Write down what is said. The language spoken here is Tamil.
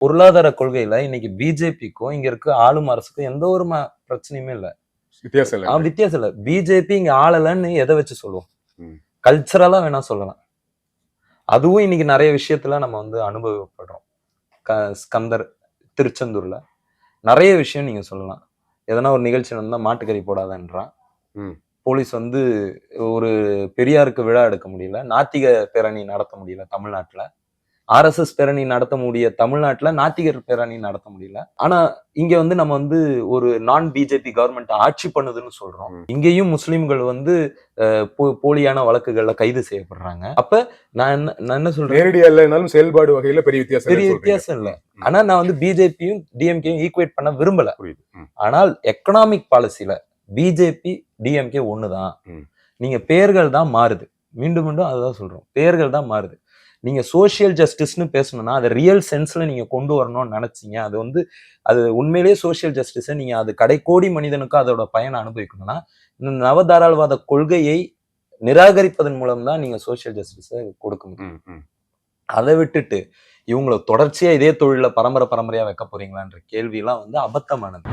பொருளாதார கொள்கையில இன்னைக்கு பிஜேபிக்கும் இங்க இருக்க ஆளும் அரசுக்கும் எந்த ஒரு பிரச்சனையுமே இல்ல. வித்தியாசம் இல்ல. பிஜேபி இங்க ஆளலன்னு எதை வச்சு சொல்லுவோம்? கல்ச்சரலா வேணா சொல்லலாம். அதுவும் இன்னைக்கு நிறைய விஷயத்துல நம்ம வந்து அனுபவப்படுறோம். ஸ்கந்தர் திருச்செந்தூர்ல நிறைய விஷயம் நீங்க சொல்லலாம். எதனா ஒரு நிகழ்ச்சி நடந்தா மாட்டுக்கறி போடாதன்றான். போலீஸ் வந்து ஒரு பெரியாருக்கு விழா எடுக்க முடியல, நாத்திக பேரணி நடத்த முடியல தமிழ்நாட்டுல. RSS பேரணி நடத்த முடிய தமிழ்நாட்டுல நாத்திகர் பேரணி நடத்த முடியல. ஆனா இங்க வந்து நம்ம வந்து ஒரு நான் பிஜேபி கவர்மெண்ட் ஆட்சி பண்ணுதுன்னு சொல்றோம். இங்கேயும் முஸ்லிம்கள் வந்து போலியான வழக்குகள்ல கைது செய்யப்படுறாங்க. அப்ப நான் என்ன சொல்றேன், நேரடியா இல்லைனாலும் செயல்பாடு வகையில பெரிய வித்தியாசம் இல்ல. ஆனா நான் வந்து பிஜேபியும் டிஎம்கேயும் ஈக்குவேட் பண்ண விரும்பல. ஆனால் எக்கனாமிக் பாலிசில பிஜேபி டிஎம்கே ஒண்ணுதான். நீங்க பெயர்கள் தான் மாறுது. மீண்டும் மீண்டும் அதுதான் சொல்றோம், பெயர்கள் தான் மாறுது. நீங்க சோசியல் ஜஸ்டிஸ்னு பேசணும்னா அதை ரியல் சென்ஸ்ல நீங்க கொண்டு வரணும்னு நினைச்சீங்க. அது வந்து அது உண்மையிலேயே சோசியல் ஜஸ்டிஸை நீங்க அது கடைக்கோடி மனிதனுக்கு அதோட பயனை அனுபவிக்கணும்னா இந்த நவதாராளவாத கொள்கையை நிராகரிப்பதன் மூலம் தான் நீங்க சோசியல் ஜஸ்டிஸை கொடுக்க முடியும். அதை விட்டுட்டு இவங்களை தொடர்ச்சியா இதே தொழில பரம்பரையா வைக்க போறீங்களான்ற கேள்வி எல்லாம் வந்து அபத்தமானது.